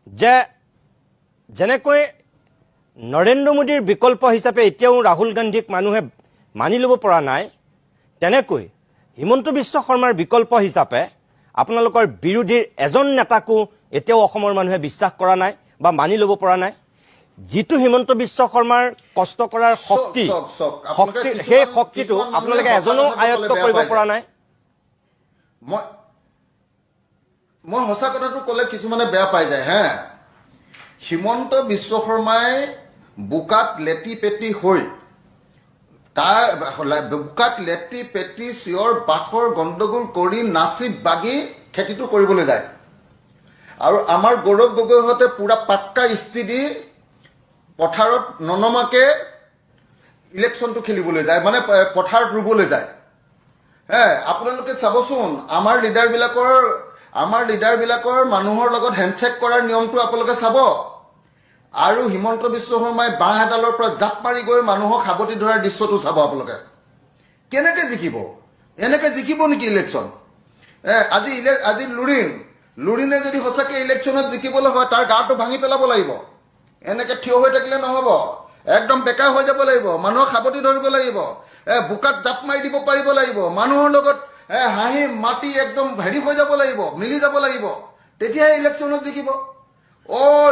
যে যেনেকৈ নৰেন্দ্ৰ মোদীৰ বিকল্প হিচাপে এতিয়াও ৰাহুল গান্ধীক মানুহে মানি ল'ব পৰা নাই, তেনেকৈ হিমন্ত বিশ্ব শৰ্মাৰ বিকল্প হিচাপে আপোনালোকৰ বিৰোধীৰ এজন নেতাকো এতিয়াও অসমৰ মানুহে বিশ্বাস কৰা নাই বা মানি ল'ব পৰা নাই। যিটো হিমন্ত বিশ্ব শৰ্মাৰ কষ্ট কৰাৰ শক্তি, সেই শক্তিটো আপোনালোকে এজনো আয়ত্ব কৰিব পৰা নাই। মই সঁচা কথাটো ক'লে কিছুমানে বেয়া পাই যায়। হিমন্ত বিশ্ব শৰ্মাই বোকাত লেটি পেটি হৈ তাৰ বোকাত লেটি পেটি চিঞৰ বাখৰ গণ্ডগোল কৰি নাচি বাগি খেতিটো কৰিবলৈ যায়, আৰু আমাৰ গৌৰৱ গগৈহঁতে পুৰা পাক্কা ইস্তি দি পথাৰত ননমাকে ইলেকশ্যনটো খেলিবলৈ যায়, মানে পথাৰত ৰুবলৈ যায়। আপোনালোকে চাবচোন, আমাৰ লিডাৰবিলাকৰ মানুহৰ লগত হেণ্ডশ্বেক কৰাৰ নিয়মটো আপোনালোকে চাব, আৰু হিমন্ত বিশ্ব শৰ্মাই বাঁহ এডালৰ পৰা জাপ মাৰি গৈ মানুহক সাৱটি ধৰাৰ দৃশ্যটো চাব। আপোনালোকে কেনেকৈ জিকিব? এনেকৈ জিকিব নেকি ইলেকশ্যন? আজি লুৰিণে যদি সঁচাকৈ ইলেকশ্যনত জিকিবলৈ হয় তাৰ গাটো ভাঙি পেলাব লাগিব। এনেকৈ থিয় হৈ থাকিলে নহ'ব, একদম বেকা হৈ যাব লাগিব, মানুহক সাৱটি ধৰিব লাগিব, বোকাত জাপ মাৰি দিব পাৰিব লাগিব, মানুহৰ লগত হাঁহি মাতি একদম হেৰি হৈ যাব লাগিব, মিলি যাব লাগিব, তেতিয়াহে ইলেকশ্যনত জিকিব।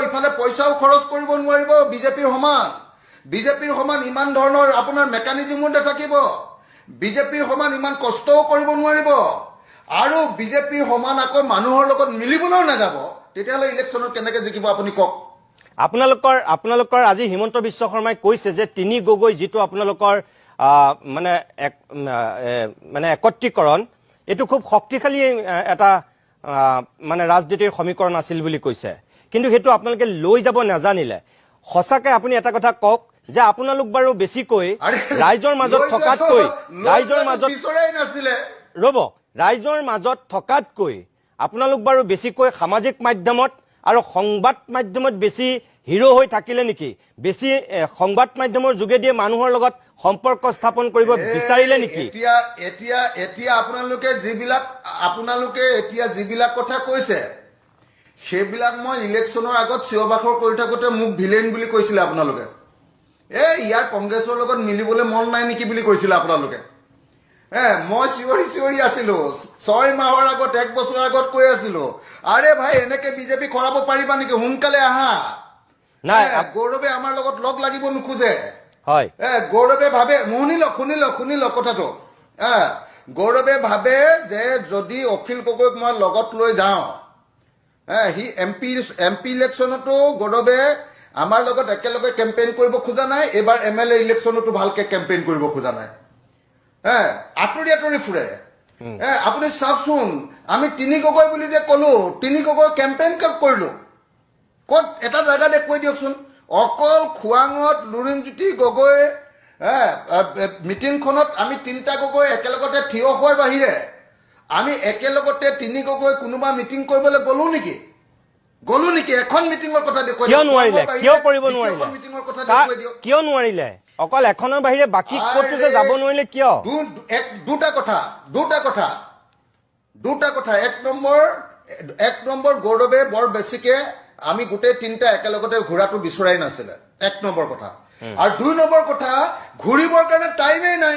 ইফালে পইচাও খৰচ কৰিব নোৱাৰিব বিজেপিৰ সমান ইমান ধৰণৰ আপোনাৰ মেকানিজমো নাথাকিব, বিজেপিৰ সমান ইমান কষ্টও কৰিব নোৱাৰিব, আৰু বিজেপিৰ সমান আকৌ মানুহৰ লগত মিলিবলৈও নাযাব, তেতিয়াহ'লে ইলেকশ্যনত কেনেকৈ জিকিব আপুনি কওক? আপোনালোকৰ আজি হিমন্ত বিশ্ব শৰ্মাই কৈছে যে তিনি গগৈ যিটো আপোনালোকৰ মানে একত্ৰীকৰণ, এইটো খুব শক্তিশালী এটা মানে ৰাজনীতিৰ সমীকৰণ আছিল বুলি কৈছে, কিন্তু সেইটো আপোনালোকে লৈ যাব নাজানিলে। সঁচাকৈ আপুনি এটা কথা কওক যে আপোনালোক বাৰু বেছিকৈ ৰাইজৰ মাজত থকাতকৈ আপোনালোক বাৰু বেছিকৈ সামাজিক মাধ্যমত আৰু সংবাদ মাধ্যমত বেছি হিৰো হৈ থাকিলে নেকি? বেছি সংবাদ মাধ্যমৰ যোগেদিয়ে মানুহৰ লগত সম্পৰ্ক স্থাপন কৰিব বিচাৰিলে নেকি? এতিয়া আপোনালোকে এতিয়া যিবিলাক কথা কৈছে সেইবিলাক মই ইলেকশ্যনৰ আগত চিঞৰ বাখৰ কৰি থাকোঁতে মোক ভিলেইন বুলি কৈছিলে আপোনালোকে। ইয়াৰ কংগ্ৰেছৰ লগত মিলিবলৈ মন নাই নেকি বুলি কৈছিলে আপোনালোকে। মই চিঞৰি আছিলো 6 মাহৰ আগত, 1 বছৰ আগত কৈ আছিলো, আৰে ভাই এনেকে বিজেপি খৰাব পাৰিবা নেকি? সোনকালে আহা। গৌৰৱে আমাৰ লগত লগ লাগিব নোখোজে। গৌৰৱে ভাবে, শুনি লওক কথাটো। গৌৰৱে ভাবে যে যদি অখিল গগৈক মই লগত লৈ যাওঁ, সি এম পি ইলেকশ্যনতো গৌৰৱে আমাৰ লগত একেলগে কেম্পেইন কৰিব খোজা নাই, এইবাৰ MLA ইলেকশ্যনতো ভালকৈ কেম্পেইন কৰিব খোজা নাই, আঁতৰি ফুৰে। আপুনি চাওকচোন, আমি তিনি গগৈ বুলি যে ক'লো, তিনি গগৈ কেম্পেইন কৰিলো ক'ত? এটা জেগা দেখুৱাই দিয়কচোন। অকল খোৱাঙত লুৰিণজ্যোতি গগৈ মিটিংখনত আমি 3টা গগৈ একেলগতে থিয় হোৱাৰ বাহিৰে আমি একেলগতে তিনি গগৈ কোনোবা মিটিং কৰিবলৈ গ'লো নেকি? এখন মিটিঙৰ কথা দেখুৱাই কিয় নোৱাৰিলে? অকল এখনৰ বাহিৰে বাকী ক'তো যে যাব নোৱাৰিলে কিয়? দুটা কথা। 1 নম্বৰ, গৌৰৱে বৰ বেছিকে আমি গোটেই 3টা একেলগতে ঘূৰাটো বিচৰাই নাছিলে, 1 নম্বৰ কথা। আৰু 2 নম্বৰ কথা, ঘূৰিবৰ কাৰণে টাইমেই নাই।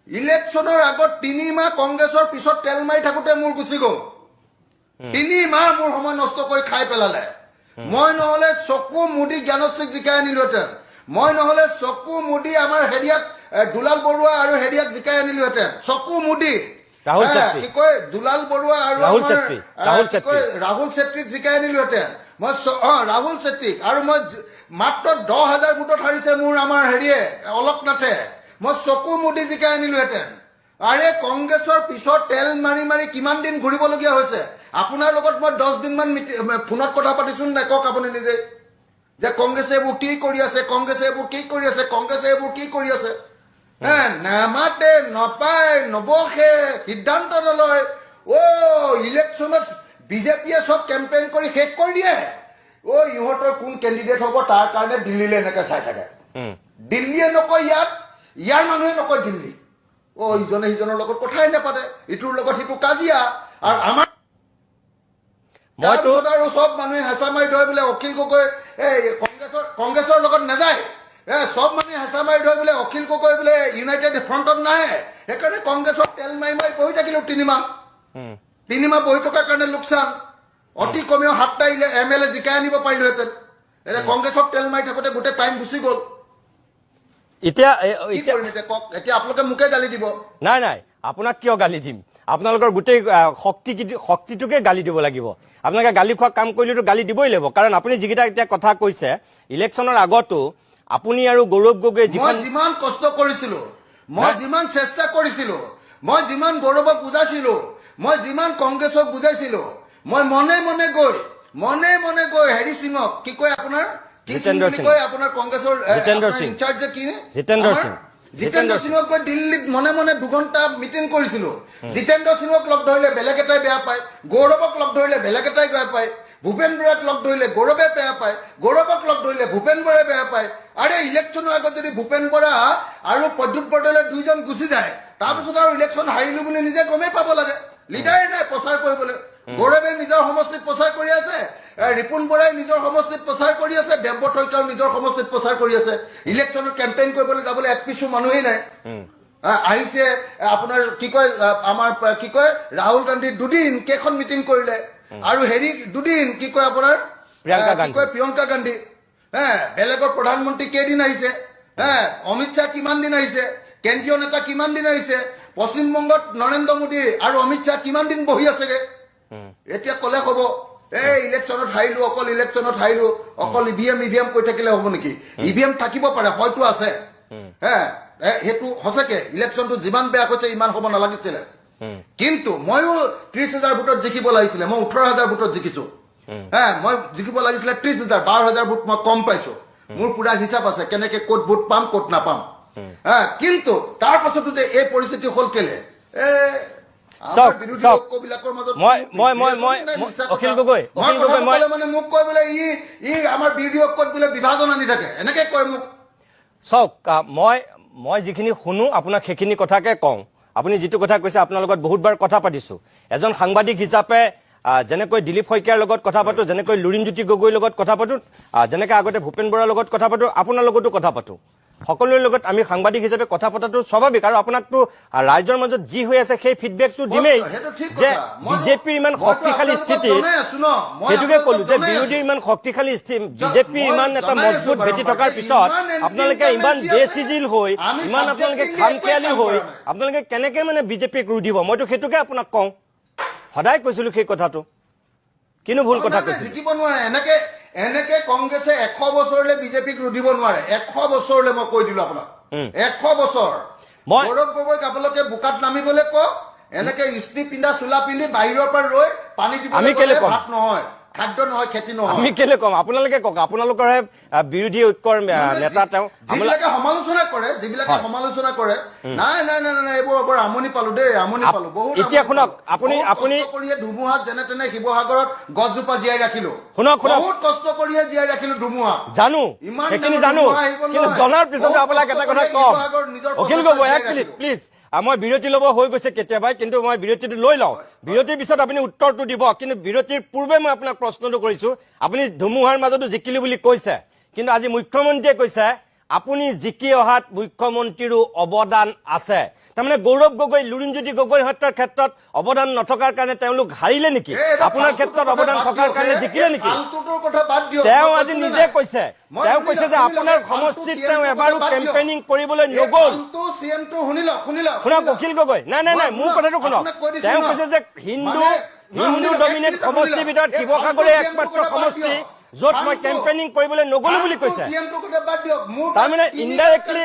ইলেকশ্যনৰ আগত 3 মাহ কংগ্ৰেছৰ পিছত তেল মাৰি থাকোঁতে মোৰ গুচি গ'ল। 3 মাহ মোৰ সময় নষ্ট কৰি খাই পেলালে। মই নহ'লে চকু মুদি জ্ঞানশ্ৰীক জিকাই আনিলোহেঁতেন, মই নহ'লে চকু মুদি আমাৰ হেৰিয়াক দুলাল বৰুৱা আৰু হেৰিয়াক জিকাই আনিলোহেঁতেন, চকু মুদি। কি কয়, দুলাল বৰুৱা আৰু ৰাহুল চেত্ৰীক জিকাই আনিলোহেঁতেন, ৰাহুল চেত্ৰীক। আৰু মই মাত্ৰ 10,000 ভোটত হাৰিছে মোৰ আমাৰ হেৰিয়ে অলকনাথে, মই চকু মুদি জিকাই আনিলোহেঁতেন। আৰে কংগ্ৰেছৰ পিছত তেল মাৰি কিমান দিন ঘূৰিবলগীয়া হৈছে? আপোনাৰ লগত মই 10 দিনমান ফোনত কথা পাতিছো নাই কওক আপুনি নিজে, যে কংগ্ৰেছে এইবোৰ কি কৰি আছে, কংগ্ৰেছে এইবোৰ কি কৰি আছে। নামাতে, নপায়, নবসে, সিদ্ধান্ত নলয়। ইলেকশ্যনত বিজেপিয়ে চব কেম্পেইন কৰি শেষ কৰি দিয়ে। ইহঁতৰ কোন কেণ্ডিডেট হ'ব তাৰ কাৰণে দিল্লীলৈ এনেকৈ চাই থাকে। দিল্লীয়ে নকয় ইয়াৰ মানুহে নকয় দিল্লী। ইজনে সিজনৰ লগত কথাই নাপাতে, ইটোৰ লগত সিটো কাজিয়া। আৰু আমাৰ মইতো তাৰপিছত আৰু চব মানুহে হেঁচা মাৰি ধৰে বোলে অখিল গগৈ এই কংগ্ৰেছৰ লগত নাযায় চব মানুহে হেঁচা মাৰি ধৰে বোলে অখিল গগৈ বোলে ইউনাইটেড ফ্ৰণ্টত নাহে সেইকাৰণে কংগ্ৰেছক তেল মাৰি মাৰি বহি থাকিলো 3 মাহ বহি থকাৰ কাৰণে লোকচান অতি কমেও 7টা MLA জিকাই আনিব পাৰিলোহেঁতেন এতিয়া কংগ্ৰেছক তেল মাৰি থাকোঁতে গোটেই টাইম গুচি গ'ল এতিয়া কি কৰিম এতিয়া কওক এতিয়া আপোনালোকে মোকে গালি দিব নাই আপোনাক কিয় গালি দিম আপোনালোকৰ গোটেই শক্তিটোকে গালি দিব লাগিব আপোনালোকে গালি খোৱা কাম কৰিলেতো গালি দিবই লাগিব কাৰণ আপুনি যিকেইটা এতিয়া কথা কৈছে ইলেকশ্যনৰ আগতো আপুনি আৰু গৌৰৱ গগৈ মই যিমান কষ্ট কৰিছিলো মই যিমান চেষ্টা কৰিছিলো মই যিমান গৌৰৱক বুজাইছিলো মই যিমান কংগ্ৰেছক বুজাইছিলো মই মনে মনে গৈ হেৰি সিঙক কি কয় আপোনাৰ কি সিং বুলি কয় আপোনাৰ কংগ্ৰেছৰ ইনচাৰ্জ যে কি জিতেন্দ্ৰ সিঙক গৈ দিল্লীত মনে 2 ঘণ্টা মিটিং কৰিছিলো জিতেন্দ্ৰ সিঙক লগ ধৰিলে বেলেগ এটাই বেয়া পায় গৌৰৱক লগ ধৰিলে বেলেগ এটাই বেয়া পায় ভূপেন বৰাক লগ ধৰিলে গৌৰৱে বেয়া পায় গৌৰৱক লগ ধৰিলে ভূপেন বৰাই বেয়া পায় আৰে ইলেকশ্যনৰ আগত যদি ভূপেন বৰা আৰু প্ৰদ্যুৎ বৰদলৈ 2জন গুচি যায় তাৰপিছত আৰু ইলেকশ্যন হাৰিলো বুলি নিজে গমেই পাব লাগে লিডাৰে নাই প্ৰচাৰ কৰিবলৈ গৌৰৱে নিজৰ সমষ্টিত প্ৰচাৰ কৰি আছে ৰিপুণ বৰাই নিজৰ সমষ্টিত প্ৰচাৰ কৰি আছে দেৱব্ৰত শইকীয়াও নিজৰ সমষ্টিত প্ৰচাৰ কৰি আছে ইলেকশ্যনত কেম্পেইন কৰিবলৈ যাবলৈ এক পিছো মানুহেই নাই আহিছে আপোনাৰ কি কয় আমাৰ কি কয় ৰাহুল গান্ধী 2 দিন কেইখন মিটিং কৰিলে আৰু হেৰি 2 দিন কি কয় আপোনাৰ প্ৰিয়ংকা গান্ধী বেলেগৰ প্ৰধানমন্ত্ৰী কেইদিন আহিছে অমিত শ্বাহ কিমান দিন আহিছে কেন্দ্ৰীয় নেতা কিমান দিন আহিছে পশ্চিমবংগত নৰেন্দ্ৰ মোদী আৰু অমিত শ্বাহ কিমান দিন বহি আছেগে এতিয়া ক'লে হ'ব এই ইলেকশ্যনত হাৰিলো অকল ইভিএম কৈ থাকিলে হ'ব নেকি ইভিএম থাকিব পাৰে হয়তো আছে সেইটো সঁচাকে ইলেকশ্যনটো যিমান বেয়া হৈছে ইমান হ'ব নালাগিছিলে কিন্তু ময়ো 30,000 ভোটত জিকিব লাগিছিলে মই 18,000 ভোটত জিকিছো মই জিকিব লাগিছিলে 30,000 12,000 ভোট মই কম পাইছো মোৰ পুৰা হিচাপ আছে কেনেকে ক'ত ভোট পাম ক'ত নাপাম কিন্তু তাৰ পাছতো যে এই পৰিস্থিতি হ'ল কেলে অখিল গগৈ মানে মোক কয় বোলে ই আমাৰ বিৰোধীক ক'ত বোলে বিভাজন আনি থাকে এনেকে কয় মোক চাওক মই যিখিনি শুনো আপোনাক সেইখিনি কথাকে কওঁ আপুনি যিটো কথা কৈছে আপোনাৰ লগত বহুতবাৰ কথা পাতিছো এজন সাংবাদিক হিচাপে যেনেকৈ দিলীপ শইকীয়াৰ লগত কথা পাতো যেনেকৈ লুৰিণজ্যোতি গগৈৰ লগত কথা পাতো যেনেকৈ আগতে ভূপেন বৰাৰ লগত কথা পাতো আপোনাৰ লগতো কথা পাতো সকলোৰে লগত আমি সাংবাদিক হিচাপে কথা পতাটো স্বাভাৱিক আৰু আপোনাকতো ৰাইজৰ মাজত যি হৈ আছে সেই ফিডবেকটো দিমেই যে বিজেপিৰ ইমান শক্তিশালী স্থিতি সেইটোকে ক'লো যে বিৰোধীৰ ইমান শক্তিশালী বিজেপিৰ ইমান এটা মজবুত ভেটি থকাৰ পিছত আপোনালোকে ইমান বেচিজিল হৈ ইমান আপোনালোকে খামখেয়ালি হৈ আপোনালোকে কেনেকে মানে বিজেপিক ৰুধিব মইতো সেইটোকে আপোনাক কওঁ সদায় কৈছিলো সেই কথাটো কিনো ভুল কথা কৈছে জিকিব নোৱাৰে এনেকে কংগ্ৰেছে 100 বছৰলৈ বিজেপিক ৰুধিব নোৱাৰে 100 বছৰলৈ মই কৈ দিলো আপোনাক 100 বছৰ গৌৰৱ গগৈক আপোনালোকে বোকাত নামিবলৈ কওক এনেকে ইস্ত্ৰি পিন্ধা চোলা পিন্ধি বাহিৰৰ পৰা ৰৈ পানী দিবলৈ ভাত নহয় খাদ্য নহয় খেতি নহয় আমি কেলে কম আপোনালোকে কওক আপোনালোকৰহে বিৰোধী ঐক্যৰ নেতা তেওঁ যিবিলাকে সমালোচনা কৰে নাই এইবোৰ বৰ আমনি পালো দেই বহুত এতিয়া শুনক আপুনি কৰিয়ে ধুমুহাত যেনে তেনে শিৱসাগৰত গছজোপা জীয়াই ৰাখিলো বহুত কষ্ট কৰিয়ে জীয়াই ৰাখিলো ধুমুহা জানো সেইখিনি জানো কিন্তু জনাৰ পিছতে আপোনাক এটা কথা কম অখিল গগৈ এক মিনিট প্লিজ মই বিৰতি ল'ব হৈ গৈছে কেতিয়াবাই কিন্তু মই বিৰতিটো লৈ লওঁ বিৰতিৰ পিছত আপুনি উত্তৰটো দিব কিন্তু বিৰতিৰ পূৰ্বে মই আপোনাক প্ৰশ্নটো কৰিছো আপুনি ধুমুহাৰ মাজতো জিকিলো বুলি কৈছে কিন্তু আজি মুখ্যমন্ত্ৰীয়ে কৈছে আপুনি জিকি অহাত মুখ্যমন্ত্ৰীৰো অৱদান আছে তাৰমানে গৌৰৱ গগৈ লুৰিণজ্যোতি গগৈৰ হত্যাৰ ক্ষেত্ৰত অৱদান নথকাৰ কাৰণে তেওঁলোক হাৰিলে নেকি আপোনাৰ ক্ষেত্ৰত অৱদান থকাৰ কাৰণে জিকিলে নেকি তেওঁ আজি নিজে কৈছে যে আপোনাৰ সমষ্টিত তেওঁ এবাৰো কেম্পেইনিং কৰিবলৈ নগ'ল শুনক অখিল গগৈ নাই মোৰ কথাটো শুনক তেওঁ কৈছে যে হিন্দু ডমিনেট সমষ্টিৰ ভিতৰত শিৱসাগৰে একমাত্ৰ সমষ্টি য'ত মই কেম্পেইনিং কৰিবলৈ নগ'লো বুলি কৈছে তাৰমানে ইনডাইৰেক্টলি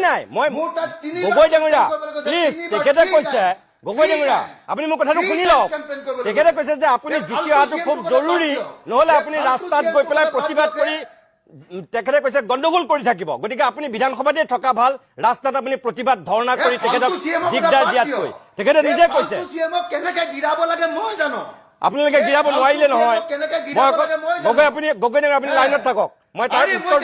নাই মই গগৈ ডাঙৰীয়া প্লিজ তেখেতে কৈছে গগৈ ডাঙৰীয়া আপুনি মোৰ কথাটো শুনি লওক তেখেতে কৈছে যে আপুনি জিকি অহাটো খুব জৰুৰী নহ'লে আপুনি ৰাস্তাত গৈ পেলাই প্ৰতিবাদ কৰি তেখেতে কৈছে গণ্ডগোল কৰি থাকিব গতিকে আপুনি বিধানসভাতে থকা ভাল ৰাস্তাত আপুনি প্ৰতিবাদ ধৰ্ণা কৰি তেখেতক দিগদাৰ দিয়াতকৈ তেখেতে নিজে কৈছে আপোনালোকে গিৰাব নোৱাৰিলে নহয় গগৈ আপুনি লাইনত থাকক মই তাৰ উত্তৰ